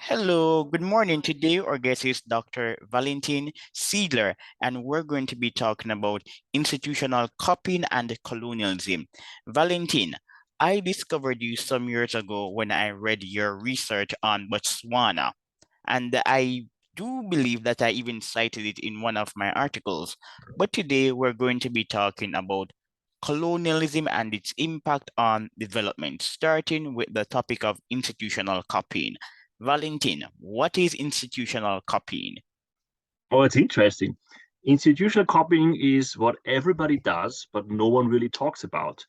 Hello, good morning. Today our guest is Dr. Valentin Seidler, and we're going to be talking about institutional copying and colonialism. Valentin, I discovered you some years ago when I read your research on Botswana, and I do believe that I even cited it in one of my articles. But today we're going to be talking about colonialism and its impact on development, starting with the topic of institutional copying. Valentin, what is institutional copying? Oh, it's interesting. Institutional copying is what everybody does, but no one really talks about.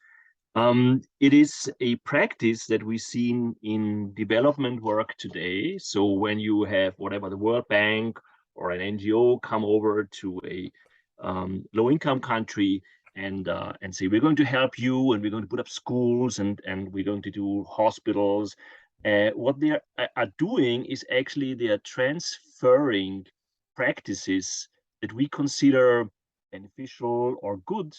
It is a practice that we see in development work today. So when you have whatever the World Bank or an NGO come over to a low-income country and say we're going to help you and we're going to put up schools and we're going to do hospitals. What they are doing is actually they are transferring practices that we consider beneficial or good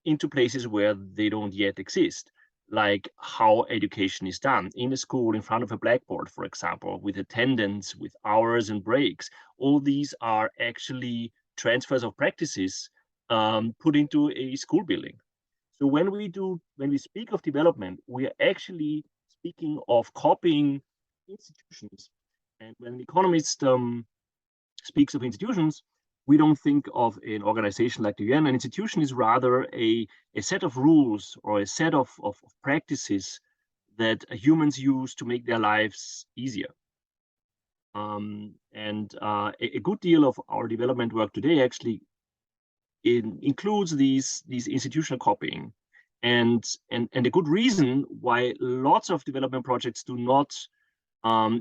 into places where they don't yet exist, like how education is done in a school in front of a blackboard, for example, with attendance, with hours and breaks. All these are actually transfers of practices put into a school building. So when we speak of development, we are actually speaking of copying institutions. And when an economist speaks of institutions, we don't think of an organization like the UN. An institution is rather a set of rules or a set of practices that humans use to make their lives easier. A good deal of our development work today actually includes these institutional copying. And a good reason why lots of development projects do not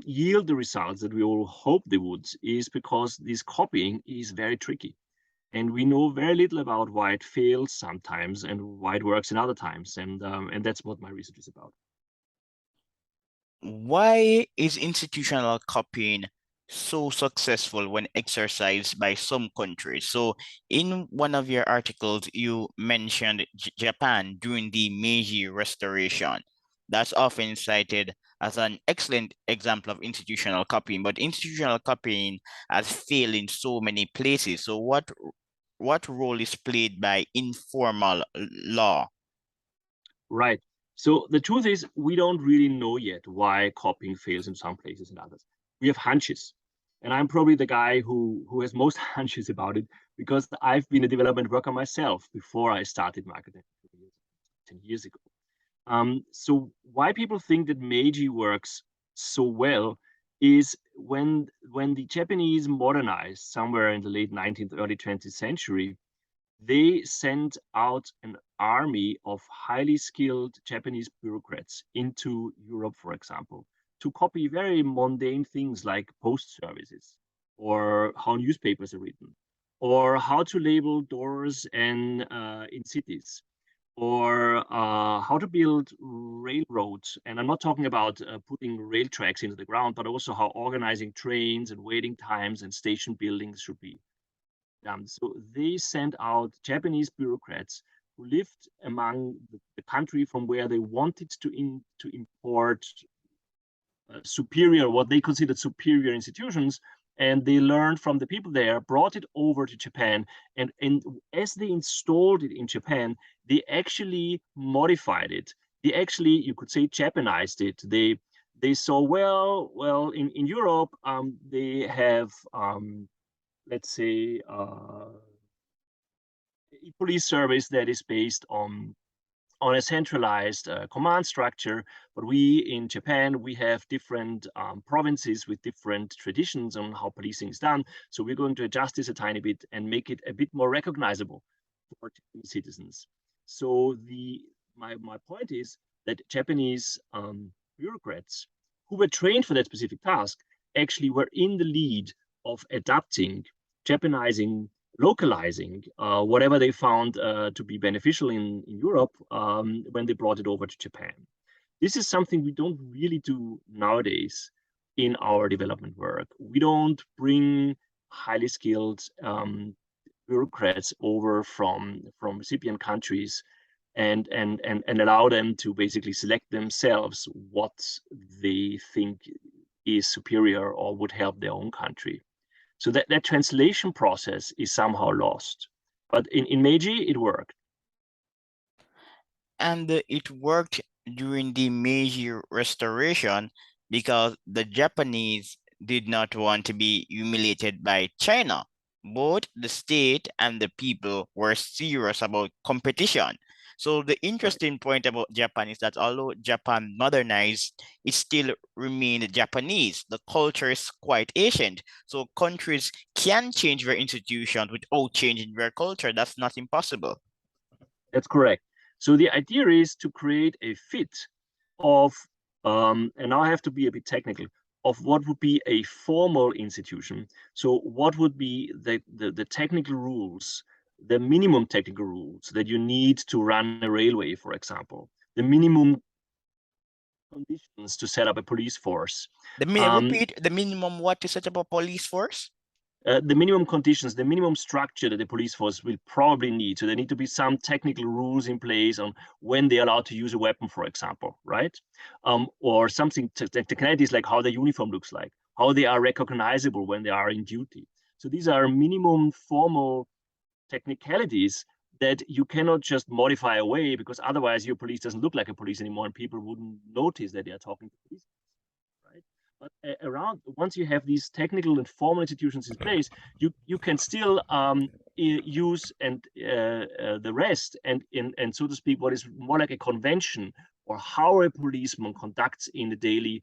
yield the results that we all hope they would is because this copying is very tricky. And we know very little about why it fails sometimes and why it works in other times. And that's what my research is about. Why is institutional copying so successful when exercised by some countries? So, in one of your articles, you mentioned Japan during the Meiji Restoration. That's often cited as an excellent example of institutional copying, but institutional copying has failed in so many places. So, what role is played by informal law? Right. So the truth is, we don't really know yet why copying fails in some places and others. We have hunches. And I'm probably the guy who has most hunches about it because I've been a development worker myself before I started marketing 10 years ago. So why people think that Meiji works so well is when the Japanese modernized somewhere in the late 19th, early 20th century, they sent out an army of highly skilled Japanese bureaucrats into Europe, for example, to copy very mundane things like post services or how newspapers are written or how to label doors and in cities or how to build railroads. And I'm not talking about putting rail tracks into the ground, but also how organizing trains and waiting times and station buildings should be. So they sent out Japanese bureaucrats who lived among the country from where they wanted to import superior, what they considered superior institutions. And they learned from the people there, brought it over to Japan. And as they installed it in Japan, they actually modified it. They actually, you could say, Japanized it. They saw, well, in Europe, they have let's say, a police service that is based on a centralized command structure. But we in Japan, we have different provinces with different traditions on how policing is done. So we're going to adjust this a tiny bit and make it a bit more recognizable for citizens. So my point is that Japanese bureaucrats who were trained for that specific task actually were in the lead of adapting, Japanizing, localizing whatever they found to be beneficial in Europe when they brought it over to Japan. This is something we don't really do nowadays in our development work. We don't bring highly skilled bureaucrats over from recipient countries and allow them to basically select themselves what they think is superior or would help their own country. So that translation process is somehow lost. But in Meiji, it worked. And it worked during the Meiji Restoration because the Japanese did not want to be humiliated by China. Both the state and the people were serious about competition. So the Right. interesting point about Japan is that although Japan modernized, it still remained Japanese. The culture is quite ancient. So countries can change their institutions without changing their culture. That's not impossible. That's correct. So the idea is to create a fit of, and now I have to be a bit technical, of what would be a formal institution. So what would be the technical rules, the minimum technical rules that you need to run a railway, for example, the minimum conditions to set up a police force, um, Repeat the minimum what to set up a police force? the minimum conditions, the minimum structure that the police force will probably need. So there need to be some technical rules in place on when they're allowed to use a weapon, for example, right? Or something technicalities like how the uniform looks like, how they are recognizable when they are in duty. So these are minimum formal technicalities that you cannot just modify away, because otherwise your police doesn't look like a police anymore and people wouldn't notice that they are talking to police, right? But around, once you have these technical and formal institutions in place, you can still use and the rest, and so to speak, what is more like a convention, or how a policeman conducts in the daily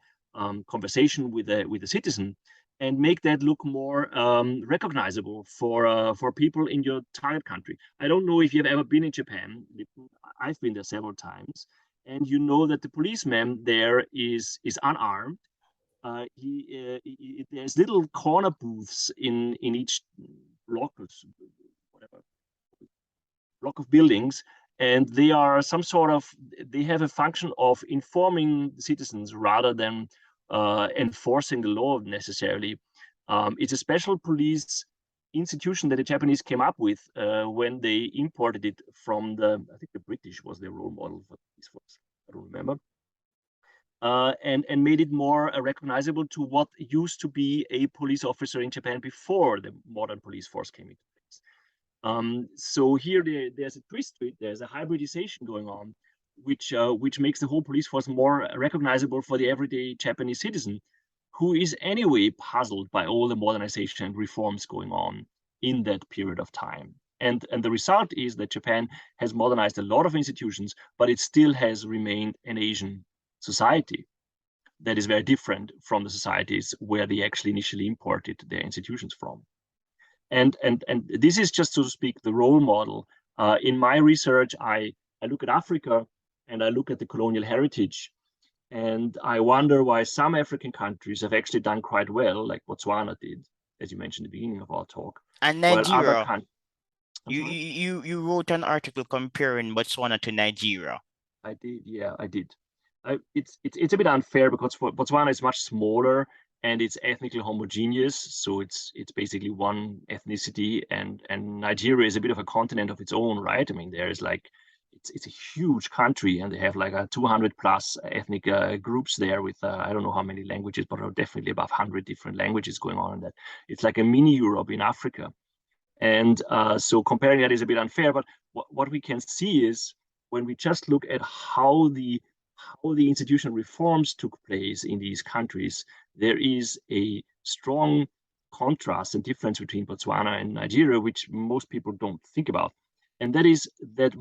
conversation with a citizen, and make that look more recognizable for people in your target country. I don't know if you've ever been in Japan. I've been there several times, and you know that the policeman there is unarmed. There's little corner booths in each block, or whatever block of buildings, and they are some sort of, they have a function of informing the citizens rather than enforcing the law necessarily. It's a special police institution that the Japanese came up with when they imported it from I think the British was their role model for these folks. I don't remember. And made it more recognizable to what used to be a police officer in Japan before the modern police force came into place. So here there's a twist to it. There's a hybridization going on, which makes the whole police force more recognizable for the everyday Japanese citizen, who is anyway puzzled by all the modernization and reforms going on in that period of time. And the result is that Japan has modernized a lot of institutions, but it still has remained an Asian society that is very different from the societies where they actually initially imported their institutions from. And this is, just so to speak, the role model. In my research, I look at Africa and I look at the colonial heritage, and I wonder why some African countries have actually done quite well, like Botswana did, as you mentioned at the beginning of our talk, And while other Nigeria. countries. I'm You, sorry? you you wrote an article comparing Botswana to Nigeria. I did, yeah, I did. It's a bit unfair because Botswana is much smaller and it's ethnically homogeneous, so it's basically one ethnicity, and Nigeria is a bit of a continent of its own, right? I mean, there is like it's a huge country, and they have like a 200 plus ethnic groups there with I don't know how many languages, but definitely above 100 different languages going on in that. It's like a mini Europe in Africa. And so comparing that is a bit unfair, but what we can see is when we just look at how the institutional reforms took place in these countries, there is a strong contrast and difference between Botswana and Nigeria, which most people don't think about. And that is that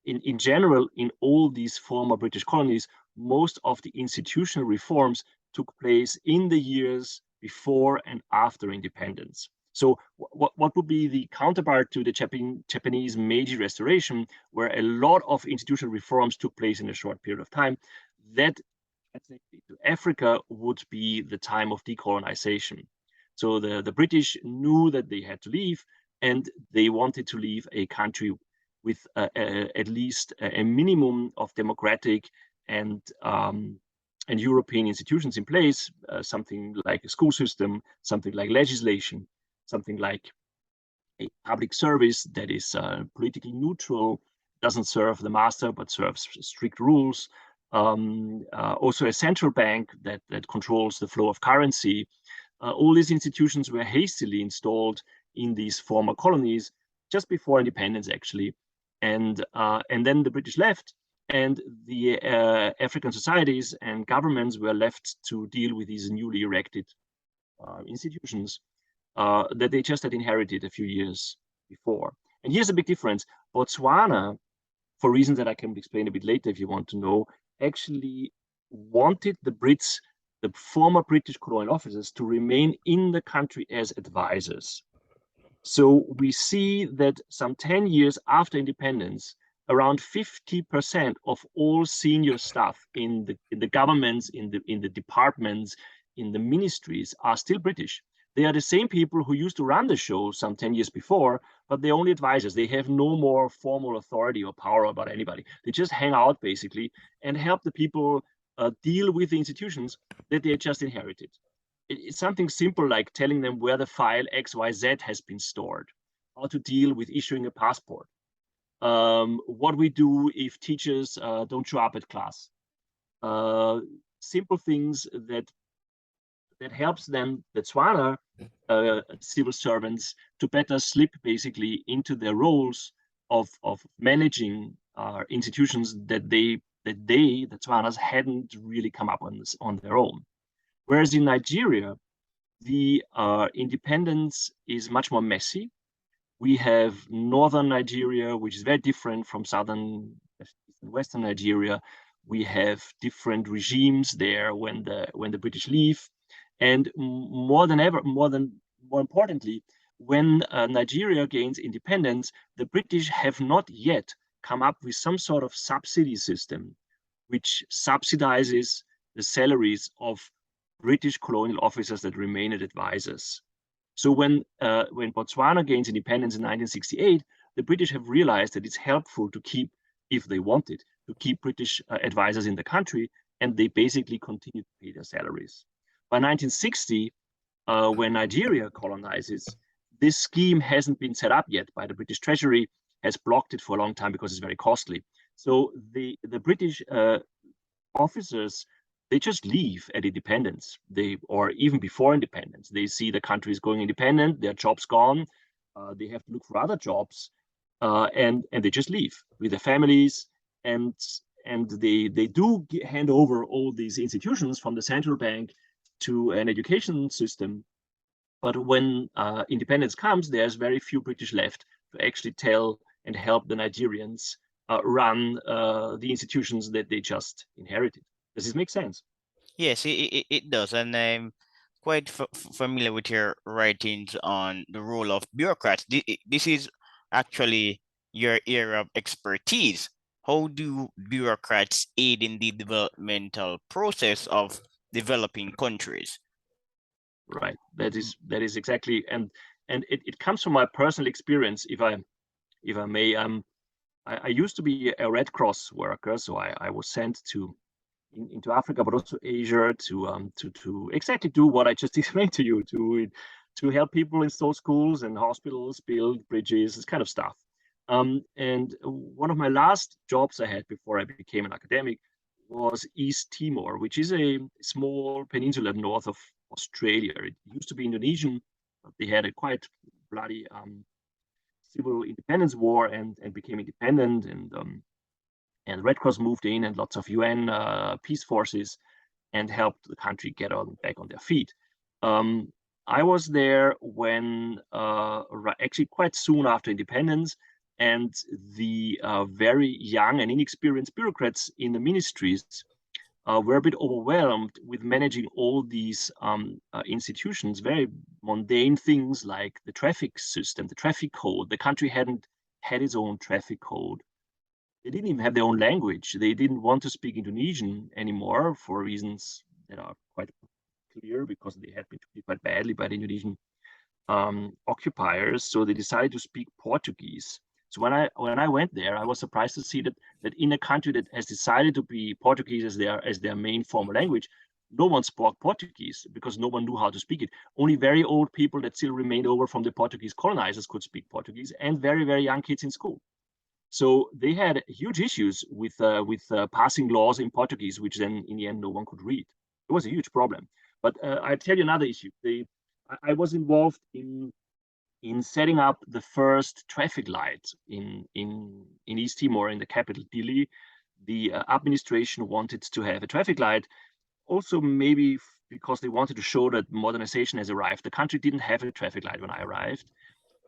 in general, in all these former British colonies, most of the institutional reforms took place in the years before and after independence. So what would be the counterpart to the Japanese Meiji Restoration, where a lot of institutional reforms took place in a short period of time? That to Africa would be the time of decolonization. So the British knew that they had to leave, and they wanted to leave a country with at least a minimum of democratic and European institutions in place, something like a school system, something like legislation, something like a public service that is politically neutral, doesn't serve the master but serves strict rules, also a central bank that controls the flow of currency. All these institutions were hastily installed in these former colonies just before independence, actually. And then the British left, and the African societies and governments were left to deal with these newly erected institutions that they just had inherited a few years before. And here's a big difference. Botswana, for reasons that I can explain a bit later if you want to know, actually wanted the Brits, the former British colonial officers, to remain in the country as advisors. So we see that some 10 years after independence, around 50% of all senior staff in the governments, in the departments, in the ministries are still British. They are the same people who used to run the show some 10 years before, but they're only advisors. They have no more formal authority or power about anybody. They just hang out basically and help the people deal with the institutions that they just inherited. It's something simple like telling them where the file XYZ has been stored, how to deal with issuing a passport, what we do if teachers don't show up at class. Simple things that helps them, the Botswana civil servants, to better slip basically into their roles of managing institutions that the Botswanas hadn't really come up on their own. Whereas in Nigeria, the independence is much more messy. We have northern Nigeria, which is very different from southern and western Nigeria. We have different regimes there when the British leave, and more importantly, when Nigeria gains independence, the British have not yet come up with some sort of subsidy system which subsidizes the salaries of British colonial officers that remain as advisors. So when Botswana gains independence in 1968, the British have realized that it's helpful to keep, if they wanted, to keep British advisors in the country, and they basically continue to pay their salaries. By 1960, when Nigeria colonizes, this scheme hasn't been set up yet by the British Treasury, has blocked it for a long time because it's very costly. So the British officers, they just leave at independence. Or even before independence, they see the country is going independent, their job's gone, they have to look for other jobs, and they just leave with their families, and they do hand over all these institutions from the central bank to an education system. But when independence comes, there's very few British left to actually tell and help the Nigerians run the institutions that they just inherited. Does this make sense? Yes, it does. And I'm quite familiar with your writings on the role of bureaucrats. This is actually your area of expertise. How do bureaucrats aid in the developmental process of developing countries? Right. That is exactly, and it comes from my personal experience. If I may, I used to be a Red Cross worker, so I was sent into Africa, but also Asia to exactly do what I just explained to you, to help people install schools and hospitals, build bridges, this kind of stuff. And one of my last jobs I had before I became an academic was East Timor, which is a small peninsula north of Australia. It used to be Indonesian, but they had a quite bloody civil independence war and became independent, and Red Cross moved in, and lots of UN peace forces, and helped the country get back on their feet. I was there when actually quite soon after independence, and the very young and inexperienced bureaucrats in the ministries were a bit overwhelmed with managing all these institutions, very mundane things like the traffic system, the traffic code. The country hadn't had its own traffic code. They didn't even have their own language. They didn't want to speak Indonesian anymore for reasons that are quite clear, because they had been treated quite badly by the Indonesian occupiers. So they decided to speak Portuguese. So when I went there, I was surprised to see that in a country that has decided to be Portuguese as their main formal language, no one spoke Portuguese because no one knew how to speak it. Only very old people that still remained over from the Portuguese colonizers could speak Portuguese, and very, very young kids in school. So they had huge issues with passing laws in Portuguese, which then in the end no one could read. It was a huge problem. But I tell you another issue. I was involved in setting up the first traffic light in East Timor, in the capital Dili. The administration wanted to have a traffic light, also maybe because they wanted to show that modernization has arrived. The country didn't have a traffic light when I arrived,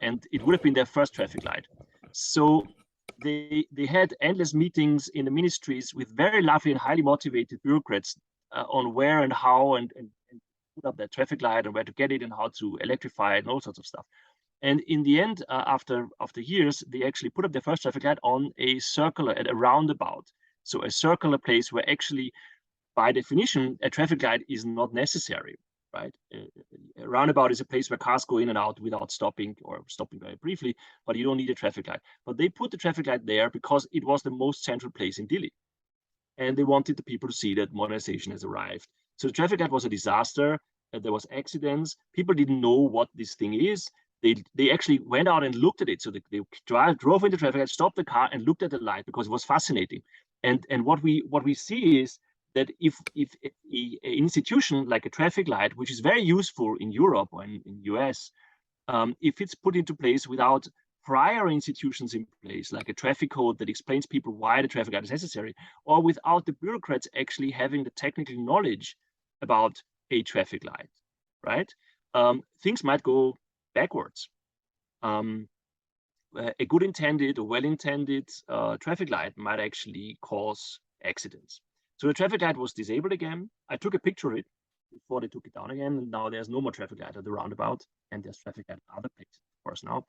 and it would have been their first traffic light. So they had endless meetings in the ministries with very lovely and highly motivated bureaucrats on where and how and put up that traffic light and where to get it and how to electrify it and all sorts of stuff. And in the end, after years, they actually put up their first traffic light on a circular at a roundabout. So a circular place where actually, by definition, a traffic light is not necessary, right? A roundabout is a place where cars go in and out without stopping or stopping very briefly, but you don't need a traffic light. But they put the traffic light there because it was the most central place in Dili. And they wanted the people to see that modernization has arrived. So the traffic light was a disaster. There was accidents. People didn't know what this thing is. They actually went out and looked at it. So they drove into traffic light, stopped the car, and looked at the light because it was fascinating. And what we see is that if an institution like a traffic light, which is very useful in Europe or in US, if it's put into place without prior institutions in place, like a traffic code that explains people why the traffic light is necessary, or without the bureaucrats actually having the technical knowledge about a traffic light, right? Things might go backwards. A good intended or well-intended traffic light might actually cause accidents. So the traffic light was disabled again. I took a picture of it before they took it down again. And now there's no more traffic light at the roundabout, and there's traffic light at other places, of course, now.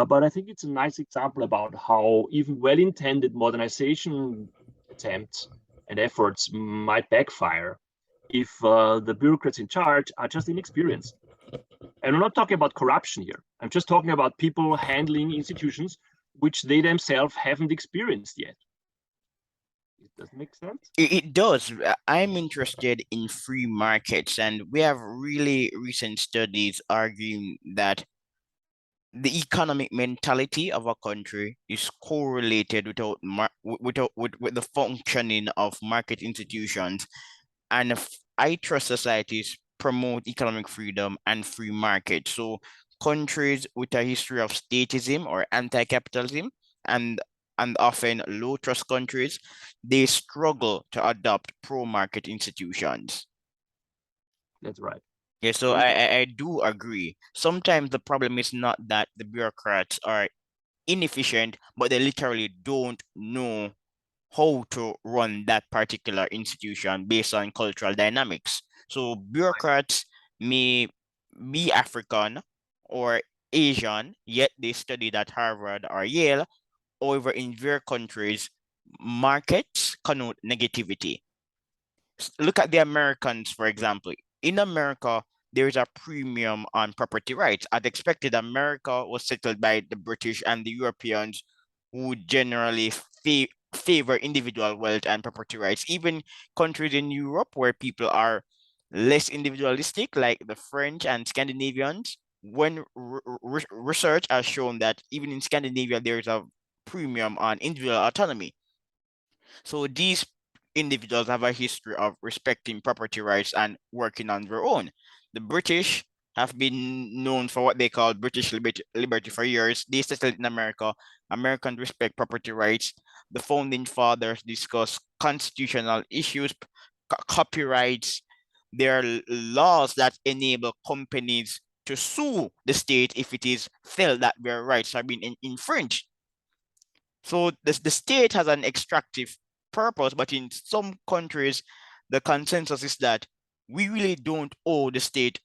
But I think it's a nice example about how even well-intended modernization attempts and efforts might backfire if the bureaucrats in charge are just inexperienced. And I'm not talking about corruption here. I'm just talking about people handling institutions which they themselves haven't experienced yet. Does it make sense? It does. I'm interested in free markets, and we have really recent studies arguing that the economic mentality of a country is correlated with the functioning of market institutions, and I trust societies promote economic freedom and free market. So countries with a history of statism or anti-capitalism and often low trust countries, they struggle to adopt pro-market institutions. That's right. Yeah, so I do agree. Sometimes the problem is not that the bureaucrats are inefficient, but they literally don't know how to run that particular institution based on cultural dynamics. So bureaucrats may be African or Asian, yet they studied at Harvard or Yale. However, in their countries, markets connote negativity. Look at the Americans, for example. In America, there is a premium on property rights. As expected, America was settled by the British and the Europeans, who generally favor individual wealth and property rights. Even countries in Europe where people are less individualistic, like the French and Scandinavians, when research has shown that even in Scandinavia, there is a premium on individual autonomy. So these individuals have a history of respecting property rights and working on their own. The British have been known for what they call British liberty for years. They settled in America. Americans respect property rights. The founding fathers discuss constitutional issues, copyrights. There are laws that enable companies to sue the state if it is felt that their rights are being infringed. So the state has an extractive purpose, but in some countries, the consensus is that we really don't owe the state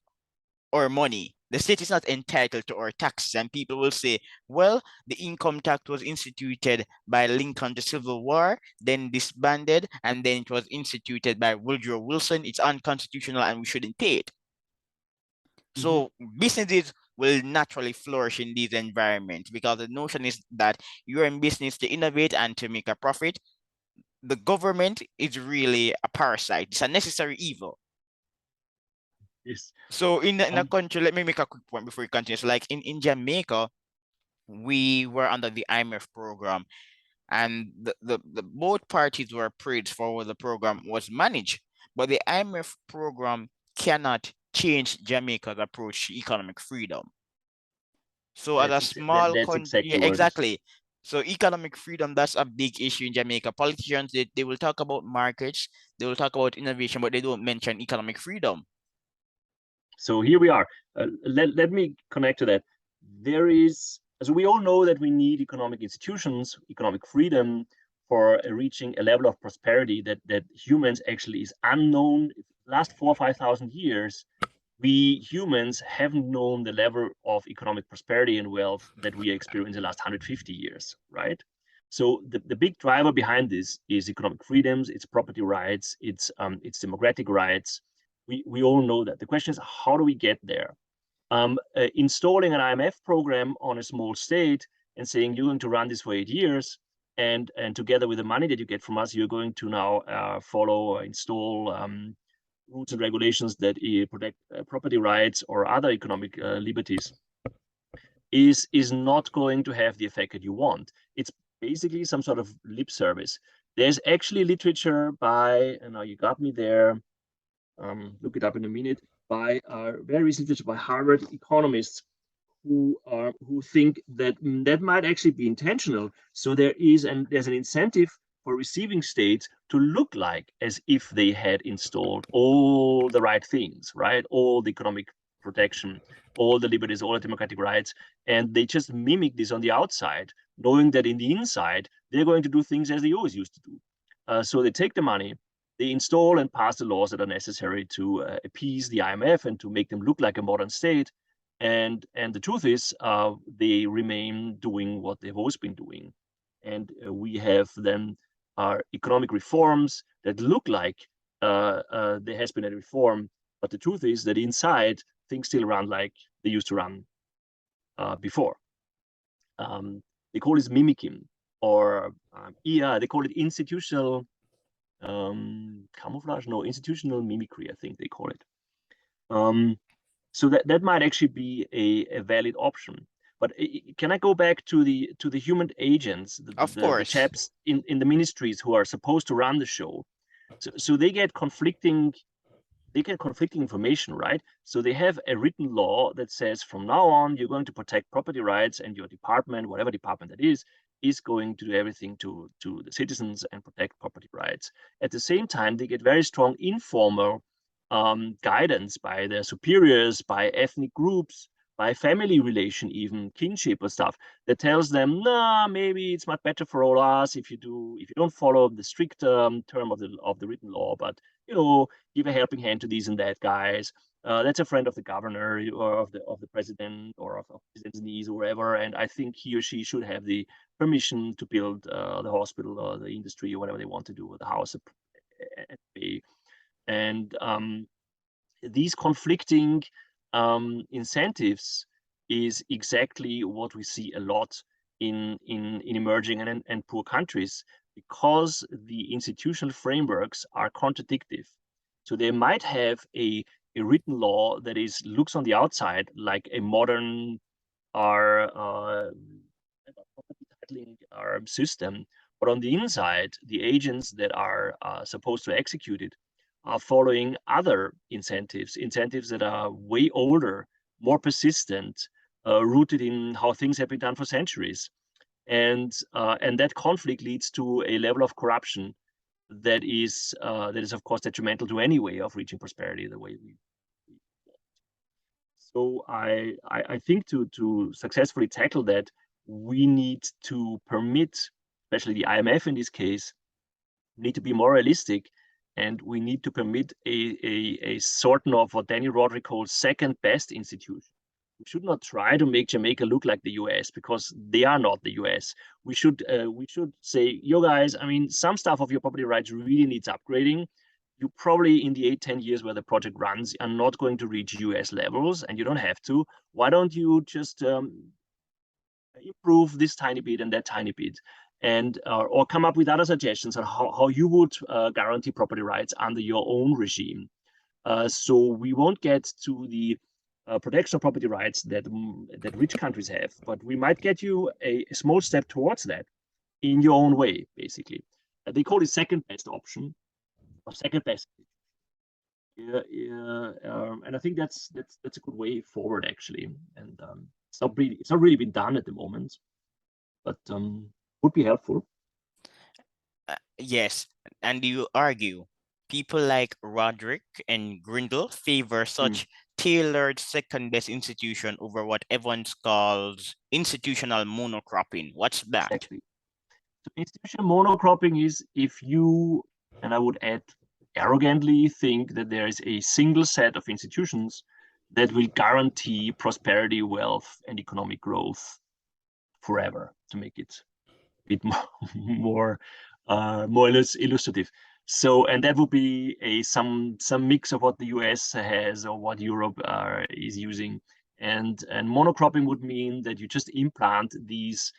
our money. The state is not entitled to our taxes. And people will say, well, the income tax was instituted by Lincoln the Civil War, then disbanded, and then it was instituted by Woodrow Wilson. It's unconstitutional and we shouldn't pay it. So businesses will naturally flourish in these environments because the notion is that you're in business to innovate and to make a profit. The government is really a parasite. It's a necessary evil. Yes. So in a country, let me make a quick point before we continue. So like in Jamaica, we were under the IMF program. and the both parties were praised for how the program was managed. But the IMF program cannot change Jamaica's approach to economic freedom. So as a small That's country, yeah, exactly what it is. exactly. So economic freedom, that's a big issue in Jamaica. Politicians, they will talk about markets, they will talk about innovation, but they don't mention economic freedom. So here we are. Let me connect to that. There is, so we all know that we need economic institutions, economic freedom for reaching a level of prosperity that humans actually is unknown. Last 4 or 5,000 years, we humans haven't known the level of economic prosperity and wealth that we experienced in the last 150 years, right? So the big driver behind this is economic freedoms, it's property rights, it's democratic rights. We all know that. The question is, how do we get there? Installing an IMF program on a small state and saying you're going to run this for 8 years, and together with the money that you get from us, you're going to now follow or install rules and regulations that protect property rights or other economic liberties, is not going to have the effect that you want. It's basically some sort of lip service. There's actually literature by, and now you got me there, look it up in a minute, by very recent literature by Harvard economists who think that that might actually be intentional. So there's an incentive for receiving states to look like as if they had installed all the right things, right? All the economic protection, all the liberties, all the democratic rights, and they just mimic this on the outside, knowing that in the inside they're going to do things as they always used to do. So they take the money, they install and pass the laws that are necessary to appease the IMF and to make them look like a modern state. And the truth is, they remain doing what they've always been doing. And we have then economic reforms that look like there has been a reform, but the truth is that inside things still run like they used to run before. They call it mimicking, or yeah, they call it institutional camouflage. No, institutional mimicry, I think they call it. So that might actually be a valid option. But can I go back to the human agents, Of the course. chaps in the ministries who are supposed to run the show? So they get conflicting information, right? So they have a written law that says from now on you're going to protect property rights, and your department, whatever department that is going to do everything to the citizens and protect property rights. At the same time, they get very strong informal guidance by their superiors, by ethnic groups, by family relation, even kinship or stuff, that tells them, nah, maybe it's much better for all us if you don't follow the strict term of the written law, but give a helping hand to these and that guys. That's a friend of the governor or of the president or of the president's niece or wherever, and I think he or she should have the permission to build the hospital or the industry or whatever they want to do, or the house. And these conflicting incentives is exactly what we see a lot in emerging and poor countries, because the institutional frameworks are contradictory. So they might have a written law that looks on the outside like a modern property titling system, but on the inside, the agents that are supposed to execute it are following other incentives that are way older, more persistent, rooted in how things have been done for centuries. And that conflict leads to a level of corruption that is of course detrimental to any way of reaching prosperity the way we. So I think to successfully tackle that, we need to permit, especially the IMF in this case, need to be more realistic, and we need to permit a sort of what Danny Roderick calls second best institution. We should not try to make Jamaica look like the US, because they are not the US. We should say, you guys, I mean, some stuff of your property rights really needs upgrading. You probably in the 8-10 years where the project runs are not going to reach US levels, and you don't have to. Why don't you just improve this tiny bit and that tiny bit, and or come up with other suggestions on how you would guarantee property rights under your own regime. So we won't get to the protection of property rights that rich countries have, but we might get you a small step towards that. in your own way, basically. They call it second best option or second best. And I think that's a good way forward actually. And it's not really been done at the moment, but would be helpful. Yes, and you argue people like Roderick and Grindle favor Mm, such tailored second-best institution over what Evans calls institutional monocropping. What's that? exactly. So institutional monocropping is if you, and I would add arrogantly, think that there is a single set of institutions that will guarantee prosperity, wealth, and economic growth forever, to make it bit more more illustrative. So, and that would be some mix of what the US has or what Europe is using. And monocropping would mean that you just implant these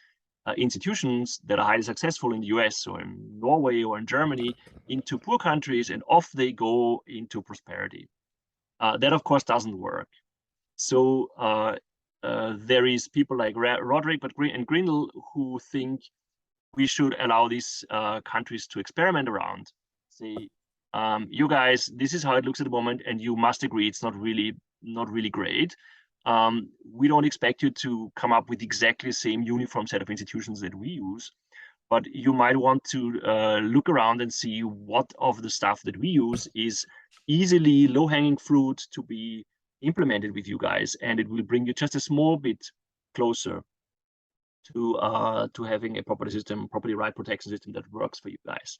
institutions that are highly successful in the US or in Norway or in Germany into poor countries, and off they go into prosperity. That of course doesn't work. So there is people like Roderick but and Grindle who think we should allow these countries to experiment around. Say, you guys, this is how it looks at the moment, and you must agree it's not really great. We don't expect you to come up with exactly the same uniform set of institutions that we use, but you might want to look around and see what of the stuff that we use is easily low-hanging fruit to be implemented with you guys, and it will bring you just a small bit closer to having a property right protection system that works for you guys.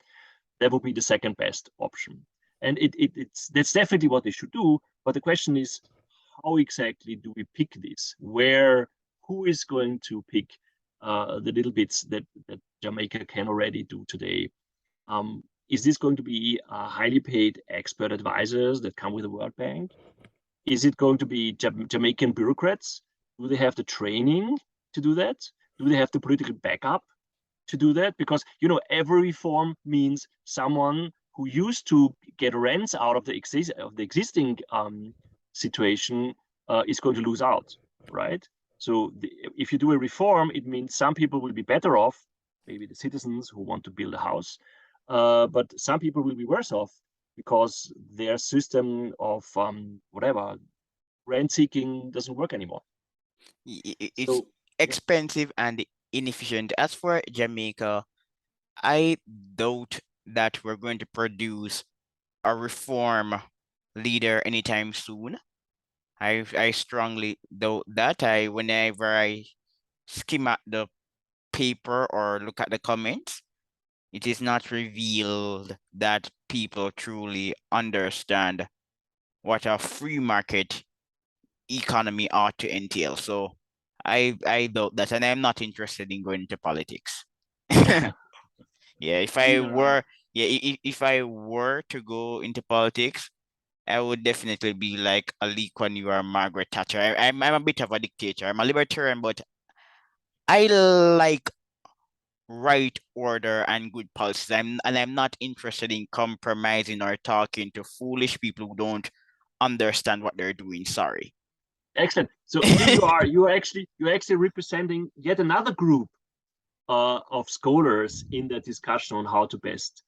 That would be the second best option. And it's that's definitely what they should do. But the question is, how exactly do we pick this? Who is going to pick the little bits that Jamaica can already do today? Is this going to be highly paid expert advisors that come with the World Bank? Is it going to be Jamaican bureaucrats? Do they have the training to do that? Do they have the political backup to do that? Because every reform means someone who used to get rents out of the existing situation is going to lose out, right? So if you do a reform, it means some people will be better off, maybe the citizens who want to build a house, but some people will be worse off because their system of whatever rent seeking doesn't work anymore. It's So yeah, expensive and inefficient. As for Jamaica, I doubt that we're going to produce a reform leader anytime soon. I strongly doubt that. Whenever I skim at the paper or look at the comments, it is not revealed that people truly understand what a free market economy ought to entail. So I doubt that, and I'm not interested in going into politics. Yeah, if I neither am I. were yeah, if I were to go into politics, I would definitely be like a Lee Kuan Yew or Margaret Thatcher. I'm a bit of a dictator. I'm a libertarian, but I like right order and good policies. I'm not interested in compromising or talking to foolish people who don't understand what they're doing. Sorry. Excellent. So here you're actually representing yet another group of scholars in the discussion on how to best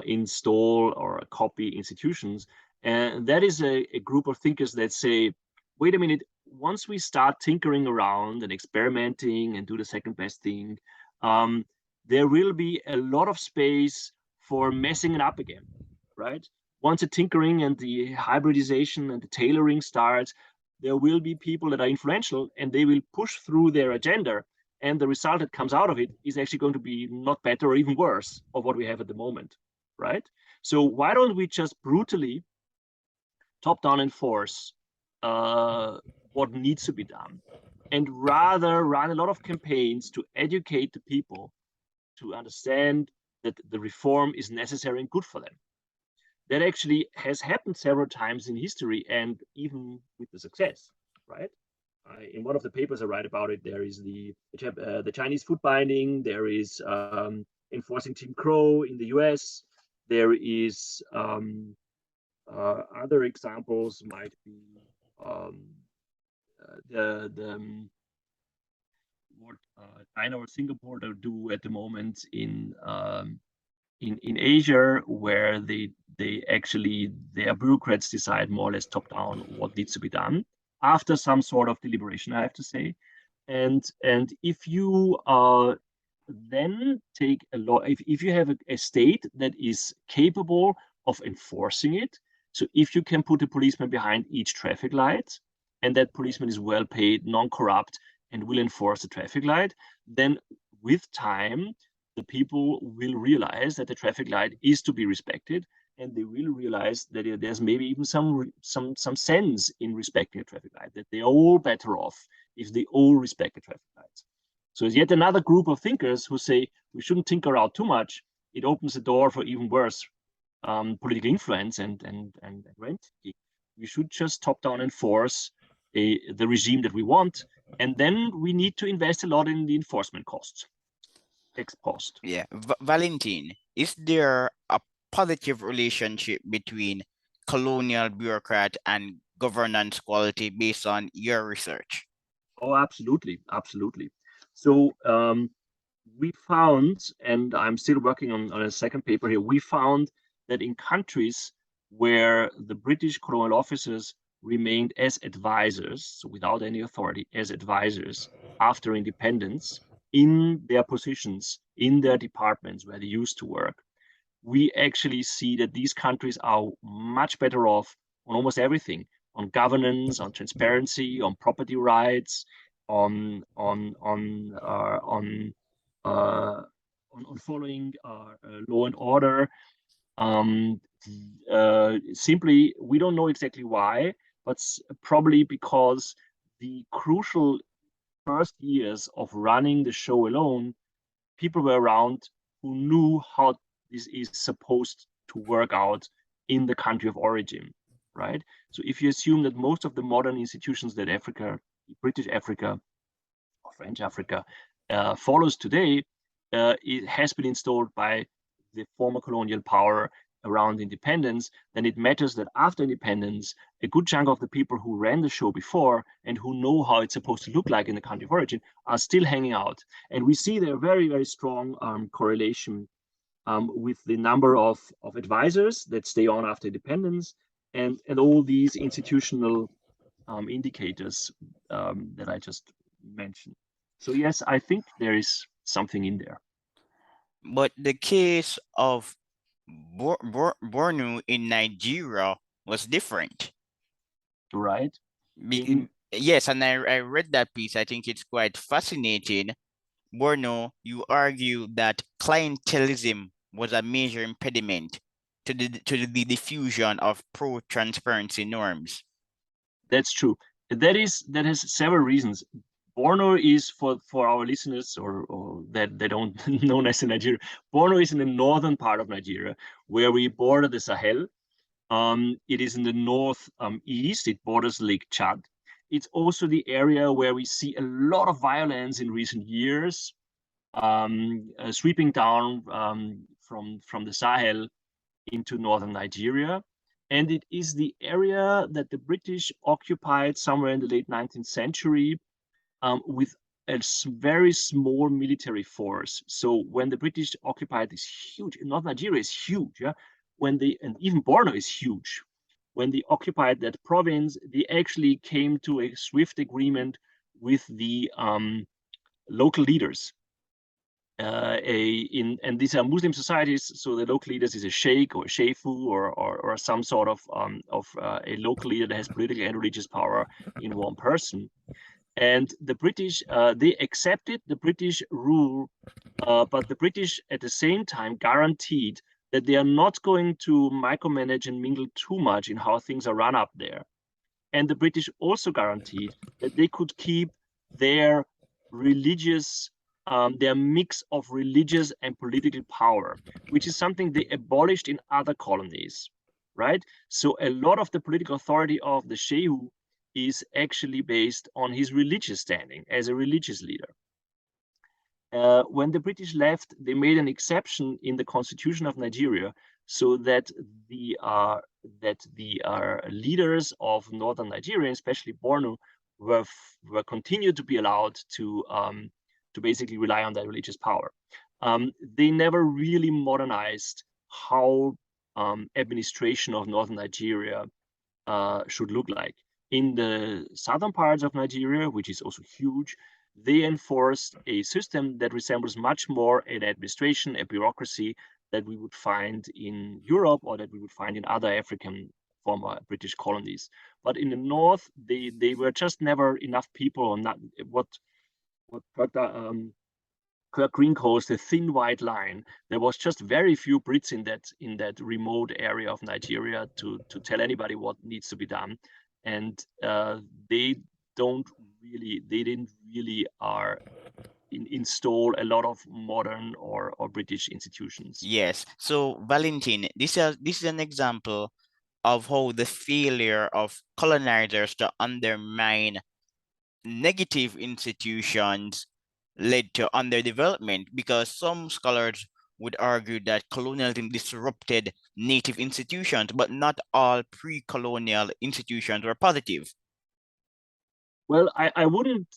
install or copy institutions. And that is a group of thinkers that say, wait a minute, once we start tinkering around and experimenting and do the second best thing, um, there will be a lot of space for messing it up again, right? Once the tinkering and the hybridization and the tailoring starts, there will be people that are influential and they will push through their agenda, and the result that comes out of it is actually going to be not better or even worse of what we have at the moment, right? So why don't we just brutally top down enforce uh, what needs to be done, and rather run a lot of campaigns to educate the people to understand that the reform is necessary and good for them. That actually has happened several times in history, and even with the success, right? In one of the papers I write about it, there is the Chinese food binding. There is enforcing Jim Crow in the U.S. There is other examples might be um, the what China or Singapore do at the moment in Asia, where they actually their bureaucrats decide more or less top down what needs to be done after some sort of deliberation, I have to say. And if you then take a law, if you have a state that is capable of enforcing it, so if you can put a policeman behind each traffic light, and that policeman is well paid, non-corrupt, and will enforce the traffic light, then with time, the people will realize that the traffic light is to be respected, and they will realize that there's maybe even some sense in respecting a traffic light, that they're all better off if they all respect the traffic lights. So it's yet another group of thinkers who say we shouldn't tinker out too much. It opens the door for even worse political influence and rent. We should just top down enforce the regime that we want, and then we need to invest a lot in the enforcement costs ex post. Yeah, Valentin, is there a positive relationship between colonial bureaucrat and governance quality based on your research? Oh, absolutely, absolutely. So we found, and I'm still working on a second paper here, we found that in countries where the British colonial officers remained as advisors, so without any authority, as advisors after independence in their positions, in their departments where they used to work, we actually see that these countries are much better off on almost everything, on governance, on transparency, on property rights, on on on uh, on uh, on following law and order. Um, Simply, we don't know exactly why, but probably because the crucial first years of running the show alone, people were around who knew how this is supposed to work out in the country of origin, right? So if you assume that most of the modern institutions that Africa, British Africa or French Africa follows today, it has been installed by the former colonial power around independence, then it matters that after independence, a good chunk of the people who ran the show before and who know how it's supposed to look like in the country of origin are still hanging out. And we see there a very, very strong correlation with the number of advisors that stay on after independence and all these institutional indicators that I just mentioned. So yes, I think there is something in there. But the case of Bornu in Nigeria was different. Right? In Yes, and I read that piece. I think it's quite fascinating. Borno, you argue that clientelism was a major impediment to the diffusion of pro-transparency norms. That's true. That has several reasons. Borno is for our listeners or that they don't know as in Nigeria. Borno is in the northern part of Nigeria, where we border the Sahel. It is in the north east. It borders Lake Chad. It's also the area where we see a lot of violence in recent years, sweeping down from the Sahel into northern Nigeria. And it is the area that the British occupied somewhere in the late 19th century with a very small military force. So when the British occupied this huge, North Nigeria is huge, yeah? And even Borno is huge. When they occupied that province, they actually came to a swift agreement with the local leaders and these are Muslim societies, so the local leaders is a sheikh or a sheifu or some sort of a local leader that has political and religious power in one person. And the British they accepted the British rule, but the British at the same time guaranteed that they are not going to micromanage and mingle too much in how things are run up there. And the British also guaranteed that they could keep their religious, their mix of religious and political power, which is something they abolished in other colonies, right? So a lot of the political authority of the Shehu is actually based on his religious standing as a religious leader. When the British left, they made an exception in the constitution of Nigeria so that the leaders of northern Nigeria, especially Borno, were continued to be allowed to basically rely on that religious power. They never really modernized how administration of northern Nigeria should look like. In the southern parts of Nigeria, which is also huge, they enforced a system that resembles much more an administration, a bureaucracy that we would find in Europe or that we would find in other African former British colonies. But in the north, they were just never enough people, or not what Kirk Green calls the thin white line. There was just very few Brits in that remote area of Nigeria to tell anybody what needs to be done, and they didn't really install a lot of modern or British institutions. Yes. So Valentin, this is an example of how the failure of colonizers to undermine negative institutions led to underdevelopment, because some scholars would argue that colonialism disrupted native institutions, but not all pre-colonial institutions were positive. Well, I wouldn't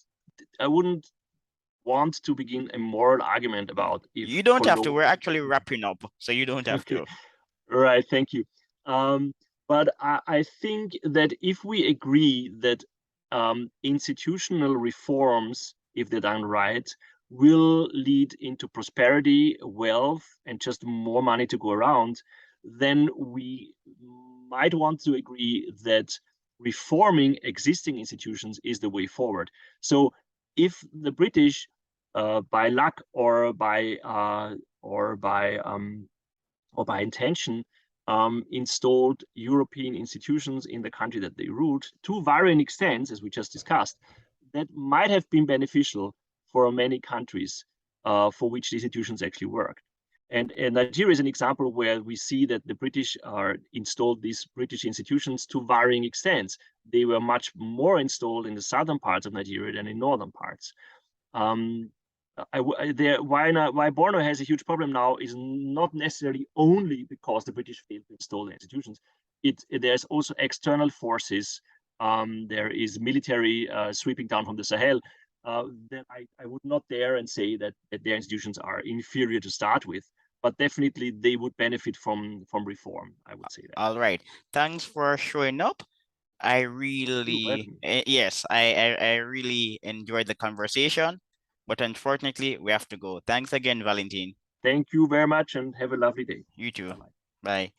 want to begin a moral argument about if You don't have to. We're actually wrapping up, so you don't have okay. to. Right, thank you. But I think that if we agree that institutional reforms, if they're done right, will lead into prosperity, wealth, and just more money to go around, then we might want to agree that reforming existing institutions is the way forward. So if the British, by luck or by intention, installed European institutions in the country that they ruled to varying extents, as we just discussed, that might have been beneficial for many countries for which the institutions actually worked. And Nigeria is an example where we see that the British installed these British institutions to varying extents. They were much more installed in the southern parts of Nigeria than in northern parts. Why Borno has a huge problem now is not necessarily only because the British failed to install the institutions. There's also external forces. There is military sweeping down from the Sahel. That I would not dare and say that their institutions are inferior to start with, but definitely they would benefit from reform. I would say that. All right. Thanks for showing up. I really, yes, I really enjoyed the conversation, but unfortunately, we have to go. Thanks again, Valentin. Thank you very much and have a lovely day. You too. Bye-bye. Bye.